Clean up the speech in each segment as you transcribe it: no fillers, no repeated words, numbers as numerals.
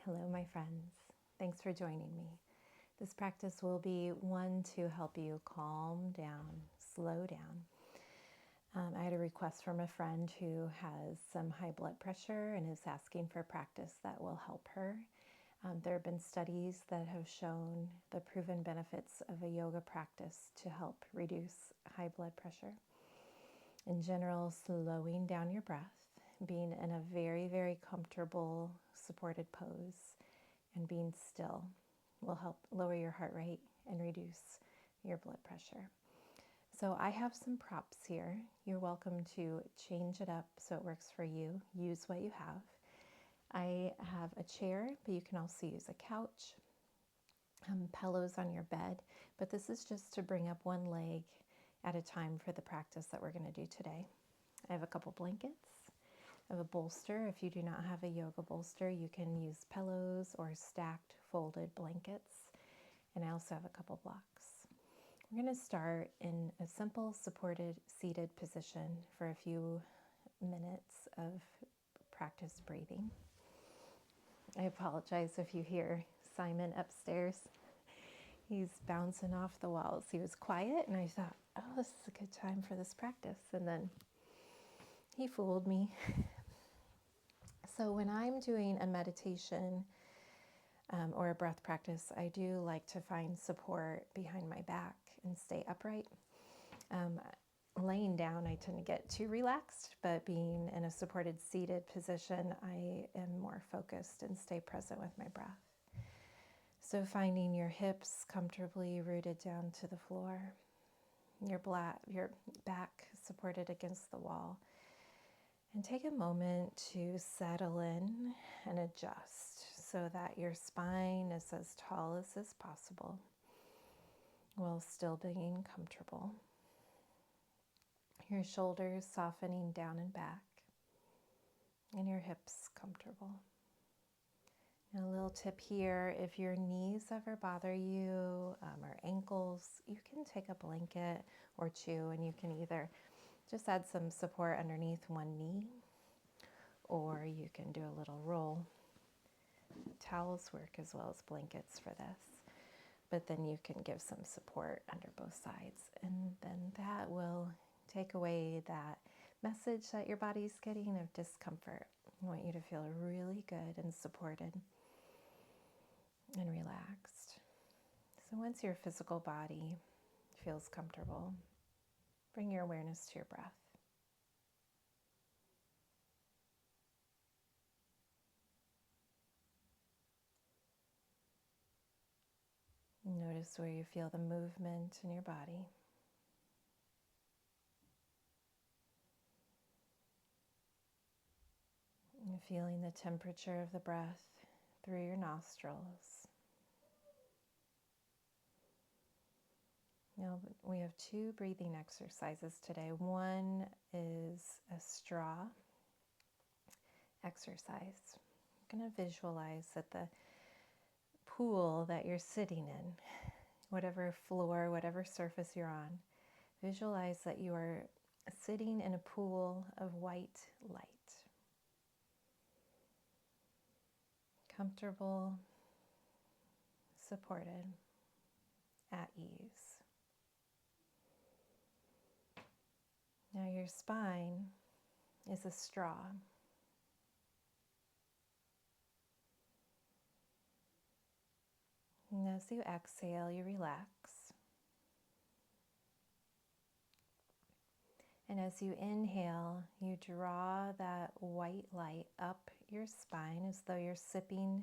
Hello, my friends. Thanks for joining me. This practice will be one to help you calm down, slow down. I had a request from a friend who has some high blood pressure and is asking for practice that will help her. There have been studies that have shown the proven benefits of a yoga practice to help reduce high blood pressure. In general, slowing down your breath, being in a very, very comfortable, supported pose, and being still will help lower your heart rate and reduce your blood pressure. So I have some props here. You're welcome to change it up so it works for you. Use what you have. I have a chair, but you can also use a couch, pillows on your bed, but this is just to bring up one leg at a time for the practice that we're going to do today. I have a couple blankets. I have a bolster. If you do not have a yoga bolster, you can use pillows or stacked folded blankets. And I also have a couple blocks. We're going to start in a simple supported seated position for a few minutes of practice breathing. I apologize if you hear Simon upstairs. He's bouncing off the walls. He was quiet and I thought, oh, this is a good time for this practice. And then he fooled me. So when I'm doing a meditation or a breath practice, I do like to find support behind my back and stay upright. Laying down, I tend to get too relaxed, but being in a supported seated position, I am more focused and stay present with my breath. So finding your hips comfortably rooted down to the floor, your back supported against the wall. And take a moment to settle in and adjust so that your spine is as tall as possible while still being comfortable. Your shoulders softening down and back, and your hips comfortable. And a little tip here, if your knees ever bother you or ankles, you can take a blanket or two and you can either just add some support underneath one knee, or you can do a little roll. Towels work as well as blankets for this, but then you can give some support under both sides, and then that will take away that message that your body's getting of discomfort. I want you to feel really good and supported and relaxed. So once your physical body feels comfortable, bring your awareness to your breath. Notice where you feel the movement in your body. And feeling the temperature of the breath through your nostrils. Now we have two breathing exercises today. One is a straw exercise. I'm going to visualize that the pool that you're sitting in, whatever floor, whatever surface you're on, visualize that you are sitting in a pool of white light. Comfortable, supported, at ease. Now your spine is a straw. And as you exhale, you relax. And as you inhale, you draw that white light up your spine as though you're sipping,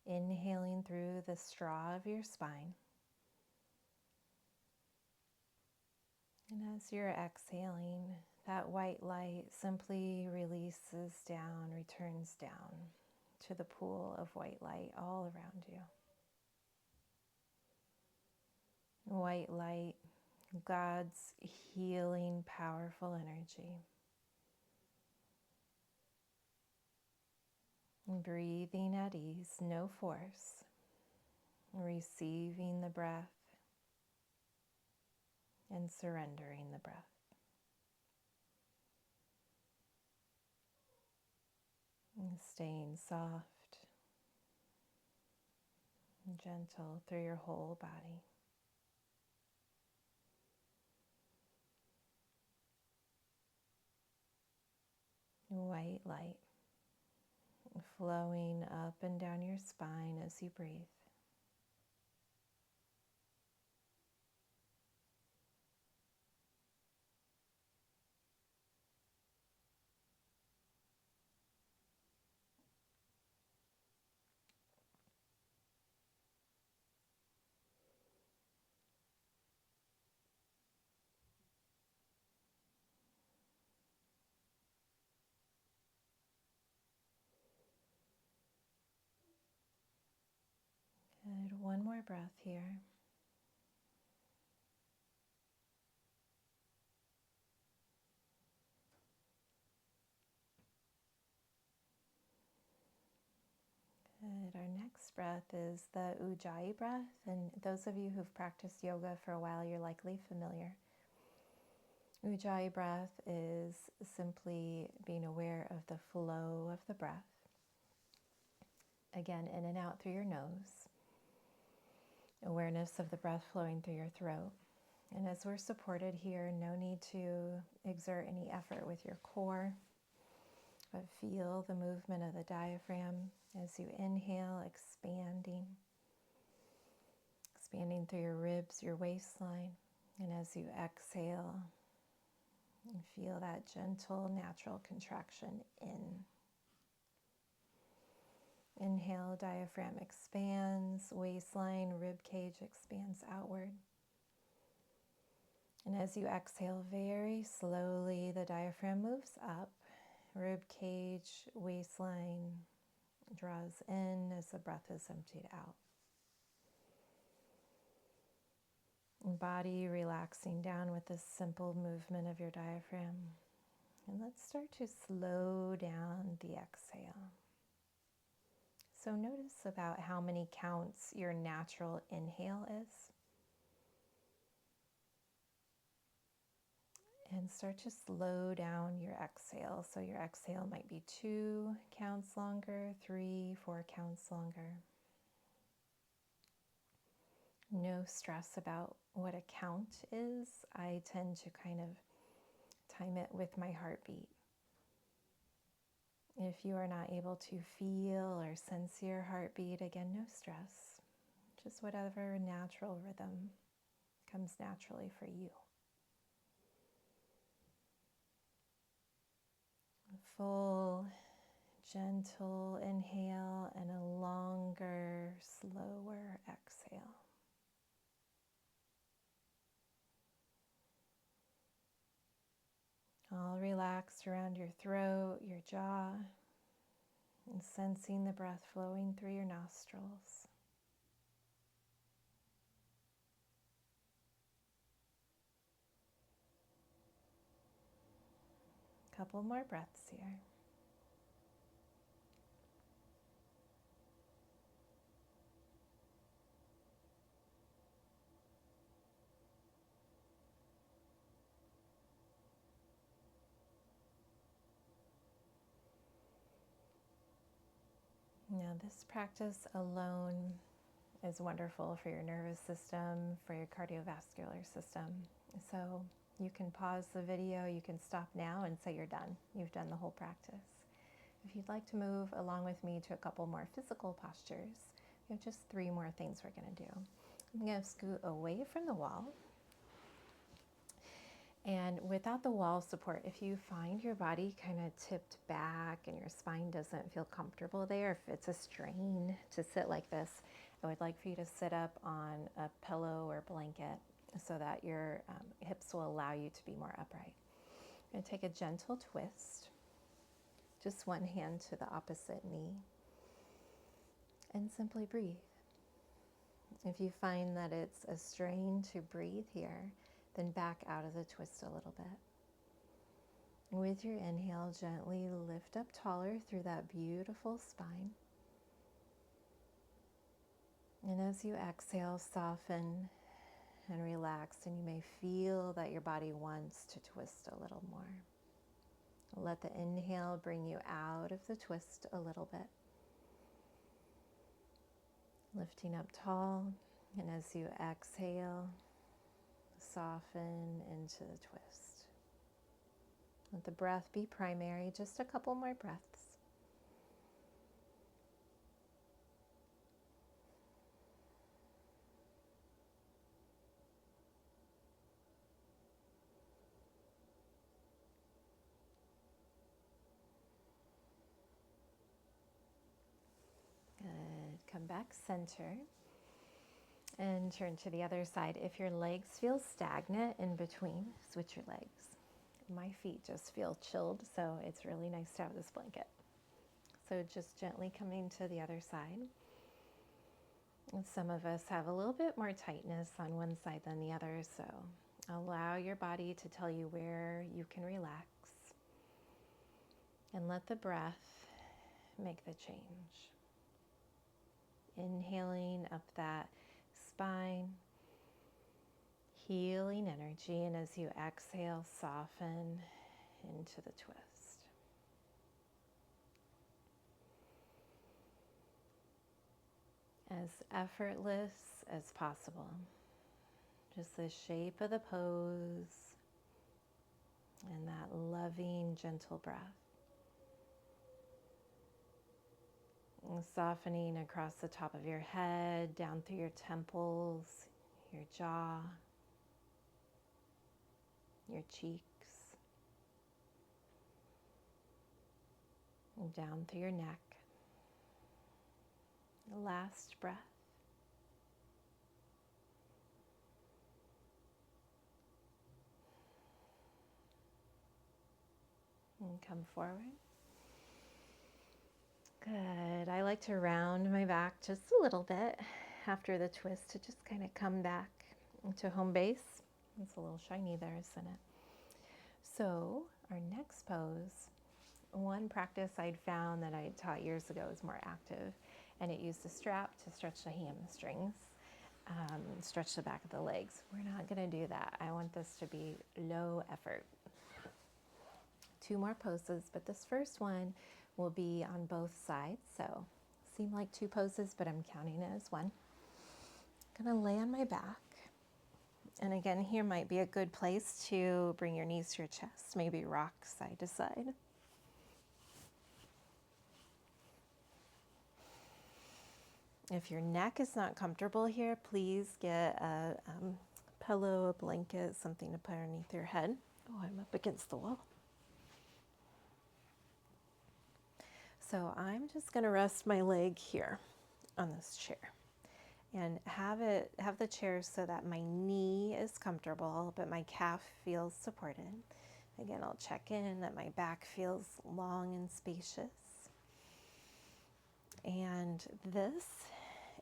inhaling through the straw of your spine. And as you're exhaling, that white light simply releases down, returns down to the pool of white light all around you. White light, God's healing, powerful energy. And breathing at ease, no force. Receiving the breath and surrendering the breath. And staying soft gentle through your whole body. White light flowing up and down your spine as you breathe. Good. One more breath here. Good. Our next breath is the Ujjayi breath. And those of you who've practiced yoga for a while, you're likely familiar. Ujjayi breath is simply being aware of the flow of the breath. Again, in and out through your nose. Awareness of the breath flowing through your throat. And as we're supported here, no need to exert any effort with your core, but feel the movement of the diaphragm as you inhale, expanding through your ribs, your waistline. And as you exhale, you feel that gentle, natural contraction in. Inhale, diaphragm expands, waistline, rib cage expands outward. And as you exhale very slowly, the diaphragm moves up, rib cage, waistline draws in as the breath is emptied out. And body relaxing down with this simple movement of your diaphragm. And let's start to slow down the exhale. So notice about how many counts your natural inhale is. And start to slow down your exhale. So your exhale might be 2 counts longer, 3, 4 counts longer. No stress about what a count is. I tend to kind of time it with my heartbeat. If you are not able to feel or sense your heartbeat, again, no stress. Just whatever natural rhythm comes naturally for you. A full, gentle inhale and a longer, slower exhale. All relaxed around your throat, your jaw, and sensing the breath flowing through your nostrils. Couple more breaths here. Now, this practice alone is wonderful for your nervous system, for your cardiovascular system. So you can pause the video, you can stop now and say you're done. You've done the whole practice. If you'd like to move along with me to a couple more physical postures, we have just 3 more things we're going to do. I'm going to scoot away from the wall. And without the wall support, if you find your body kind of tipped back and your spine doesn't feel comfortable there, if it's a strain to sit like this, I would like for you to sit up on a pillow or blanket so that your hips will allow you to be more upright. I'm going to take a gentle twist, just one hand to the opposite knee, and simply breathe. If you find that it's a strain to breathe here, then back out of the twist a little bit. With your inhale, gently lift up taller through that beautiful spine. And as you exhale, soften and relax, and you may feel that your body wants to twist a little more. Let the inhale bring you out of the twist a little bit. Lifting up tall, and as you exhale, soften into the twist. Let the breath be primary, just a couple more breaths. Good. Come back center and turn to the other side. If your legs feel stagnant in between, switch your legs. My feet just feel chilled, so it's really nice to have this blanket. So just gently coming to the other side. And some of us have a little bit more tightness on one side than the other, so allow your body to tell you where you can relax. And let the breath make the change. Inhaling up that spine, healing energy, and as you exhale, soften into the twist. As effortless as possible. Just the shape of the pose and that loving, gentle breath. And softening across the top of your head, down through your temples, your jaw, your cheeks, and down through your neck. Last breath. And come forward. Good. I like to round my back just a little bit after the twist to just kind of come back into home base. It's a little shiny there, isn't it? So our next pose, one practice I'd found that I taught years ago is more active, and it used a strap to stretch the hamstrings, stretch the back of the legs. We're not going to do that. I want this to be low effort. 2 more poses, but this first one will be on both sides. So seem like 2 poses, but I'm counting it as 1. I'm going to lay on my back. And again, here might be a good place to bring your knees to your chest, maybe rock side to side. If your neck is not comfortable here, please get a pillow, a blanket, something to put underneath your head. Oh, I'm up against the wall. So I'm just going to rest my leg here on this chair and have the chair so that my knee is comfortable, but my calf feels supported. Again, I'll check in that my back feels long and spacious. And this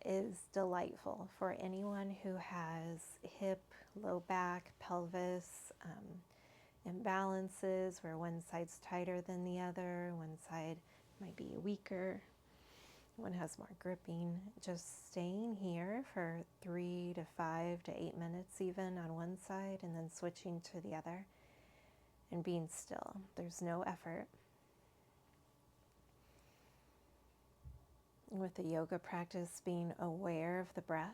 is delightful for anyone who has hip, low back, pelvis imbalances where one side's tighter than the other, one side might be weaker, one has more gripping. Just staying here for 3 to 5 to 8 minutes even on one side, and then switching to the other and being still. There's no effort. With the yoga practice, being aware of the breath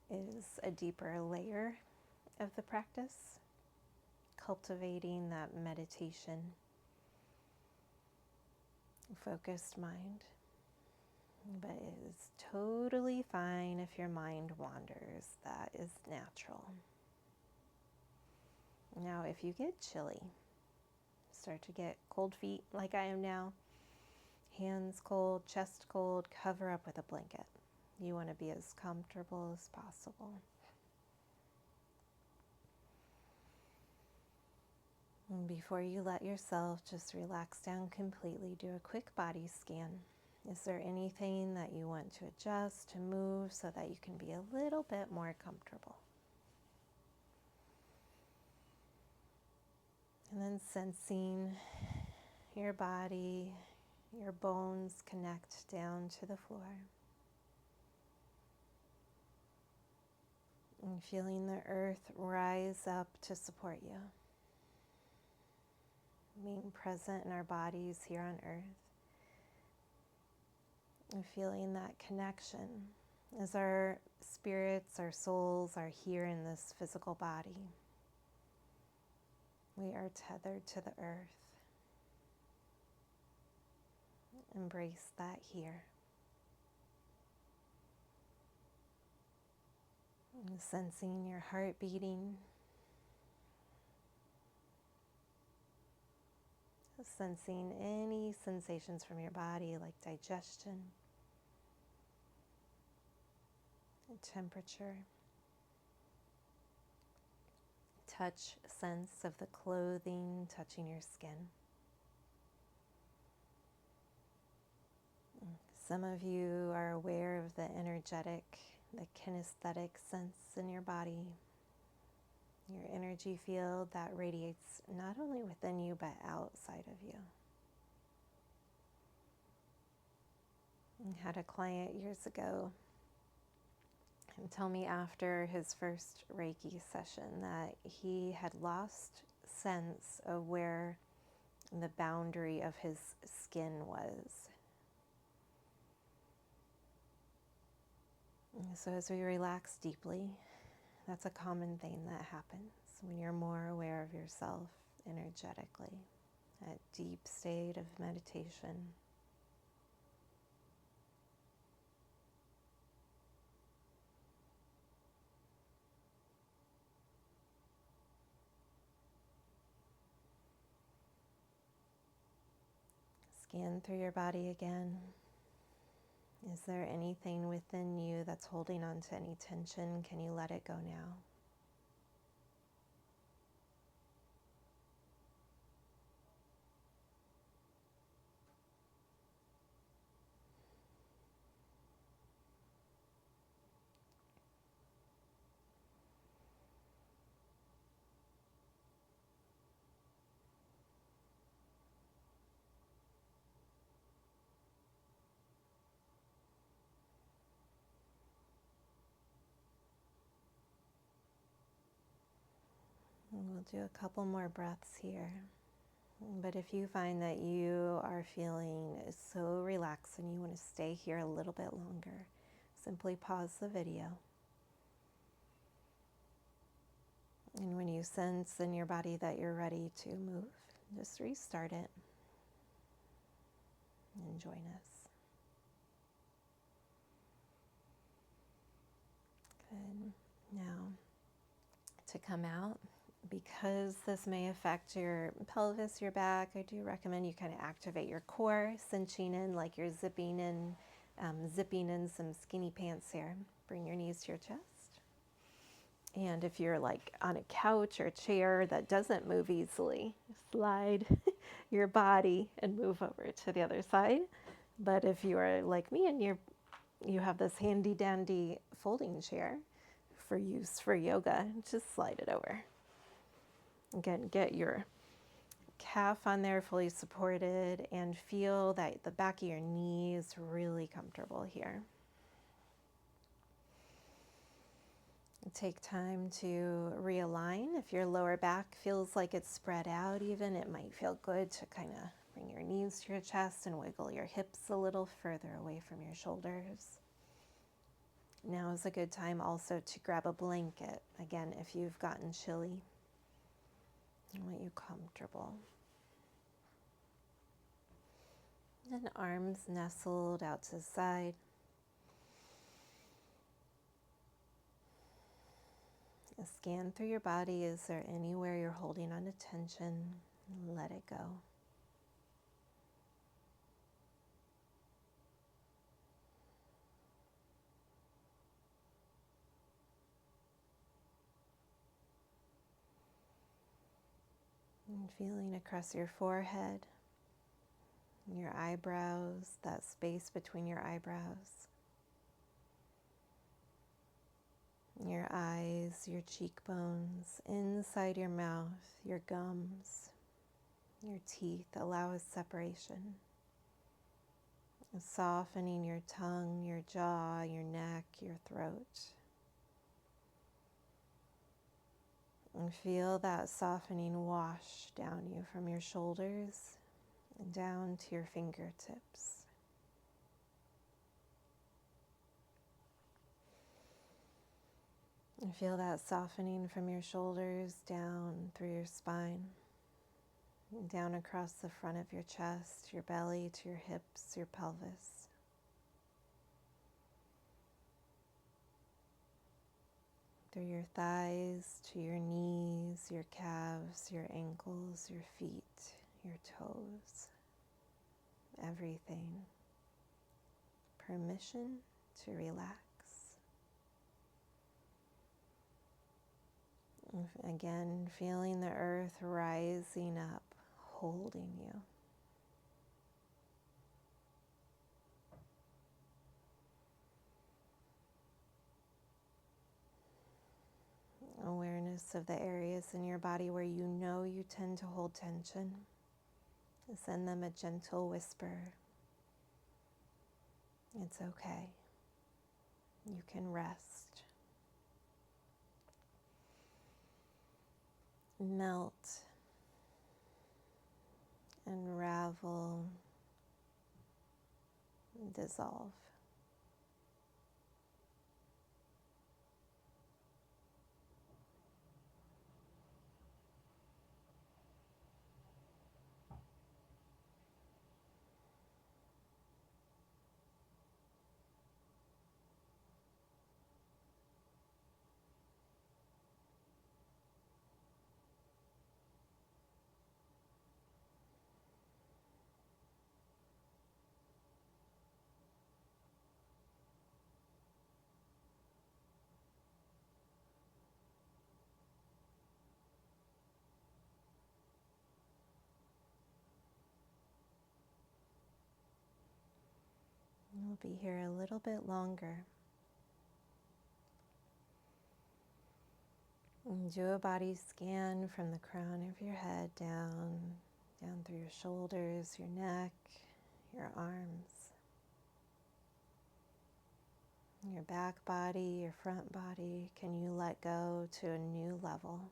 is a deeper layer of the practice, cultivating that meditation, focused mind. But it is totally fine if your mind wanders. That is natural. Now, if you get chilly, start to get cold feet like I am now, hands cold, chest cold, cover up with a blanket. You want to be as comfortable as possible. And before you let yourself just relax down completely, do a quick body scan. Is there anything that you want to adjust, to move, so that you can be a little bit more comfortable? And then sensing your body, your bones connect down to the floor. And feeling the earth rise up to support you. Being present in our bodies here on earth. and feeling that connection as our spirits, our souls are here in this physical body. We are tethered to the earth. Embrace that here. And sensing your heart beating. Sensing any sensations from your body like digestion, temperature, touch, sense of the clothing touching your skin. Some of you are aware of the energetic, the kinesthetic sense in your body, your energy field that radiates not only within you but outside of you. I had a client years ago tell me after his first Reiki session that he had lost sense of where the boundary of his skin was. So as we relax deeply, that's a common thing that happens when you're more aware of yourself energetically, that deep state of meditation. Scan through your body again. Is there anything within you that's holding on to any tension? Can you let it go now? And we'll do a couple more breaths here. But if you find that you are feeling so relaxed and you want to stay here a little bit longer, simply pause the video. And when you sense in your body that you're ready to move, just restart it and join us. Good. Now, to come out, because this may affect your pelvis, your back, I do recommend you kind of activate your core, cinching in like you're zipping in some skinny pants here. Bring your knees to your chest. And if you're like on a couch or chair that doesn't move easily, slide your body and move over to the other side. But if you are like me and you have this handy dandy folding chair for use for yoga, just slide it over. Again, get your calf on there fully supported and feel that the back of your knee is really comfortable here. Take time to realign. If your lower back feels like it's spread out even, it might feel good to kind of bring your knees to your chest and wiggle your hips a little further away from your shoulders. Now is a good time also to grab a blanket, again, if you've gotten chilly. I want you comfortable. And arms nestled out to the side. Scan through your body. Is there anywhere you're holding on to tension? Let it go. And feeling across your forehead, your eyebrows, that space between your eyebrows, your eyes, your cheekbones, inside your mouth, your gums, your teeth. Allow a separation. Softening your tongue, your jaw, your neck, your throat. And feel that softening wash down you from your shoulders and down to your fingertips. And feel that softening from your shoulders down through your spine, down across the front of your chest, your belly to your hips, your pelvis. Through your thighs to your knees, your calves, your ankles, your feet, your toes, everything. Permission to relax. Again, feeling the earth rising up, holding you. Awareness of the areas in your body where you know you tend to hold tension. Send them a gentle whisper. It's okay. You can rest. Melt. Unravel. Dissolve. We'll be here a little bit longer. And do a body scan from the crown of your head down through your shoulders, your neck, your arms, your back body, your front body. Can you let go to a new level?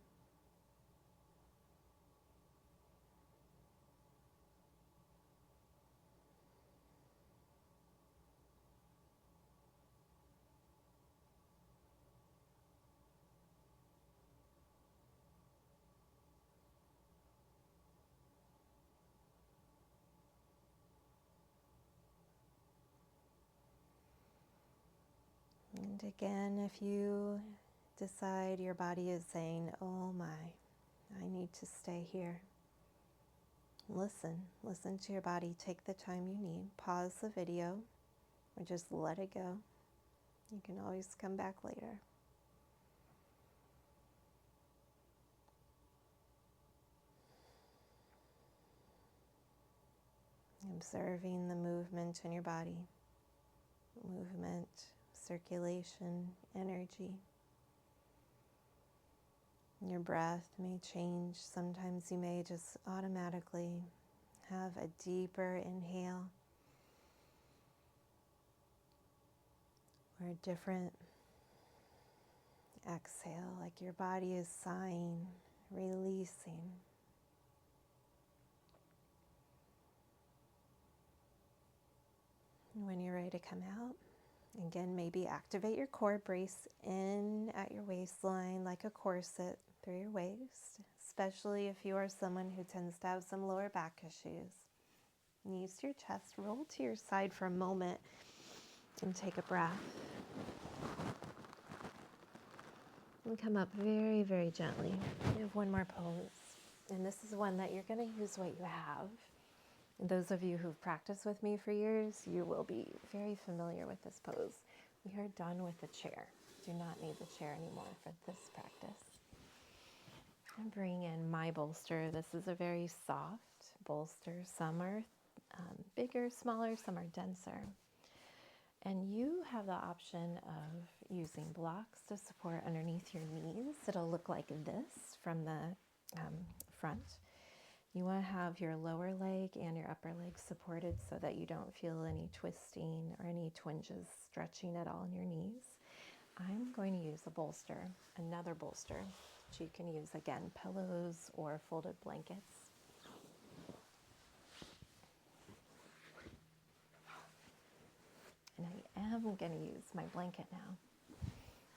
And again, if you decide your body is saying, oh my, I need to stay here. Listen to your body. Take the time you need. Pause the video or just let it go. You can always come back later. Observing the movement in your body. Movement, circulation, energy. Your breath may change. Sometimes you may just automatically have a deeper inhale or a different exhale, like your body is sighing, releasing. And when you're ready to come out, again, maybe activate your core, brace in at your waistline like a corset through your waist, especially if you are someone who tends to have some lower back issues. Knees to your chest, roll to your side for a moment and take a breath. And come up very, very gently. We have one more pose. And this is one that you're going to use what you have. And those of you who've practiced with me for years, you will be very familiar with this pose. We are done with the chair. Do not need the chair anymore for this practice. And bring in my bolster. This is a very soft bolster. Some are bigger, smaller, some are denser. And you have the option of using blocks to support underneath your knees. It'll look like this from the front. You want to have your lower leg and your upper leg supported so that you don't feel any twisting or any twinges stretching at all in your knees. I'm going to use a bolster, another bolster, which you can use again, pillows or folded blankets. And I am going to use my blanket now.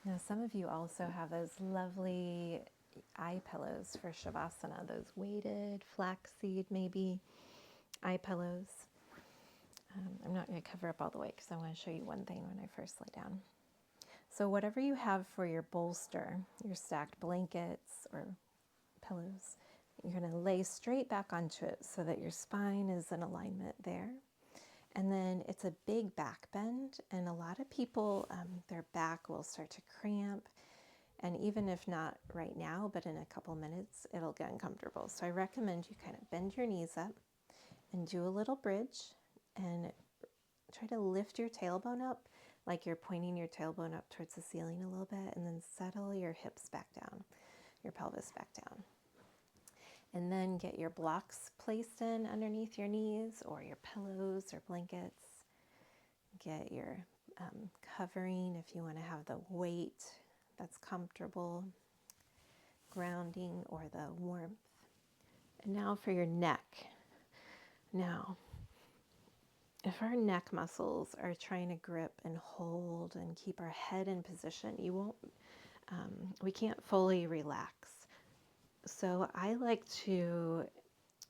Now, some of you also have those lovely eye pillows for Shavasana, those weighted flaxseed maybe eye pillows. I'm not going to cover up all the way because I want to show you one thing when I first lay down. So whatever you have for your bolster, your stacked blankets or pillows, you're going to lay straight back onto it so that your spine is in alignment there. And then it's a big back bend, and a lot of people, their back will start to cramp. And even if not right now, but in a couple minutes, it'll get uncomfortable. So I recommend you kind of bend your knees up and do a little bridge and try to lift your tailbone up like you're pointing your tailbone up towards the ceiling a little bit, and then settle your hips back down, your pelvis back down. And then get your blocks placed in underneath your knees or your pillows or blankets. Get your covering if you want to have the weight that's comfortable, grounding, or the warmth. And now for your neck. Now, if our neck muscles are trying to grip and hold and keep our head in position, we can't fully relax. So I like to,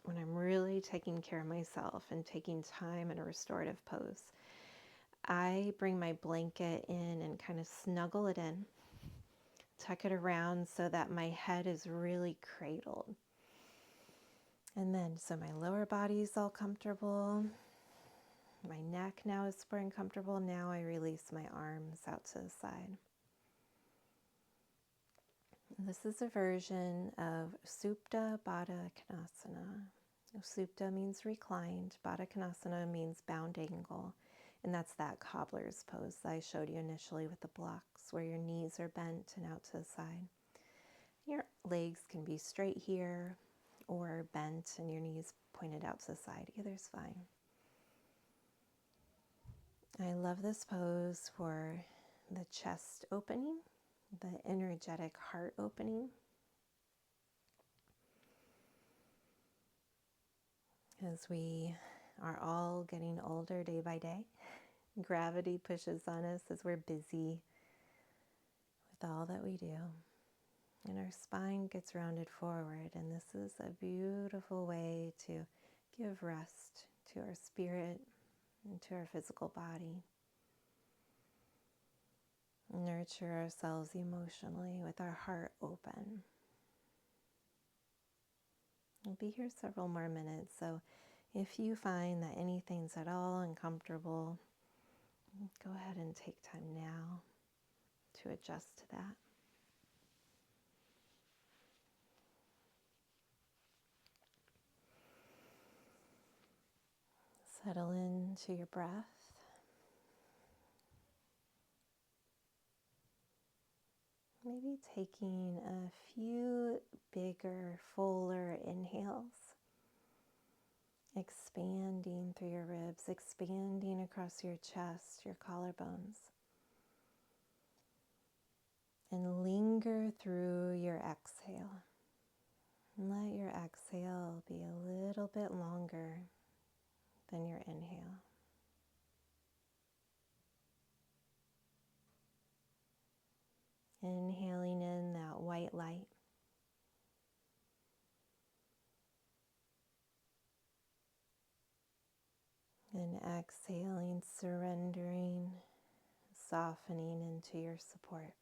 when I'm really taking care of myself and taking time in a restorative pose, I bring my blanket in and kind of snuggle it in, tuck it around so that my head is really cradled. And then, so my lower body's all comfortable. My neck now is super uncomfortable. Now I release my arms out to the side. This is a version of Supta Baddha Konasana. Supta means reclined. Baddha Konasana means bound angle. And that's that cobbler's pose that I showed you initially with the blocks, where your knees are bent and out to the side. Your legs can be straight here or bent and your knees pointed out to the side. Either's fine. I love this pose for the chest opening, the energetic heart opening. As we are all getting older day by day, gravity pushes on us as we're busy with all that we do. And our spine gets rounded forward, and this is a beautiful way to give rest to our spirit and to our physical body. Nurture ourselves emotionally with our heart open. We'll be here several more minutes, so if you find that anything's at all uncomfortable, go ahead and take time now to adjust to that. Settle into your breath. Maybe taking a few bigger, fuller inhales. Expanding through your ribs, expanding across your chest, your collarbones. And linger through your exhale. And let your exhale be a little bit longer than your inhale. Inhaling in that white light. And exhaling, surrendering, softening into your support.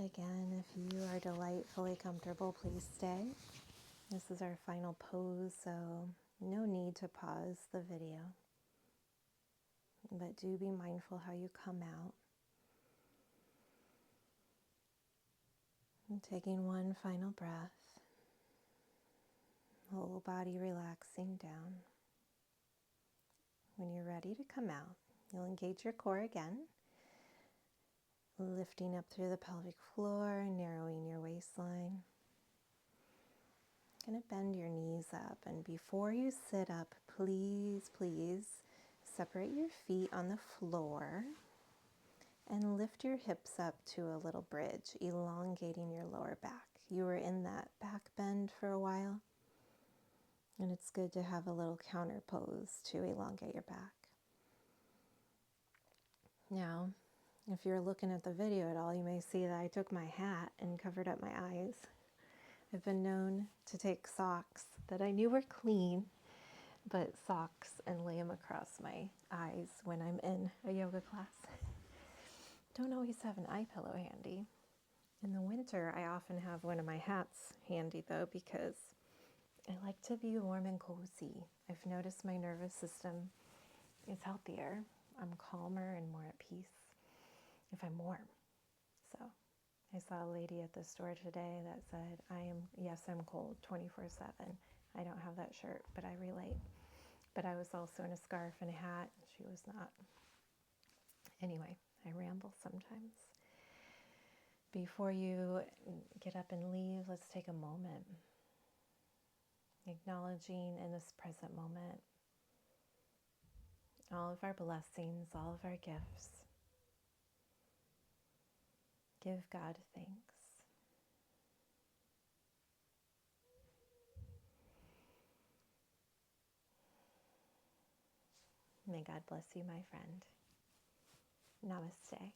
Again, if you are delightfully comfortable, please stay. This is our final pose, so no need to pause the video. But do be mindful how you come out. And taking one final breath. Whole body relaxing down. When you're ready to come out, you'll engage your core again. Lifting up through the pelvic floor, narrowing your waistline. Going to bend your knees up, and before you sit up, please separate your feet on the floor and lift your hips up to a little bridge, elongating your lower back. You were in that back bend for a while, and it's good to have a little counter pose to elongate your back. Now, if you're looking at the video at all, you may see that I took my hat and covered up my eyes. I've been known to take socks that I knew were clean, but socks, and lay them across my eyes when I'm in a yoga class. Don't always have an eye pillow handy. In the winter, I often have one of my hats handy though, because I like to be warm and cozy. I've noticed my nervous system is healthier. I'm calmer and more at peace if I'm warm. So I saw a lady at the store today that said, I'm cold 24/7. I don't have that shirt, but I relate. But I was also in a scarf and a hat. She was not. Anyway, I ramble sometimes. Before you get up and leave, let's take a moment, acknowledging in this present moment all of our blessings, all of our gifts. Give God thanks. May God bless you, my friend. Namaste.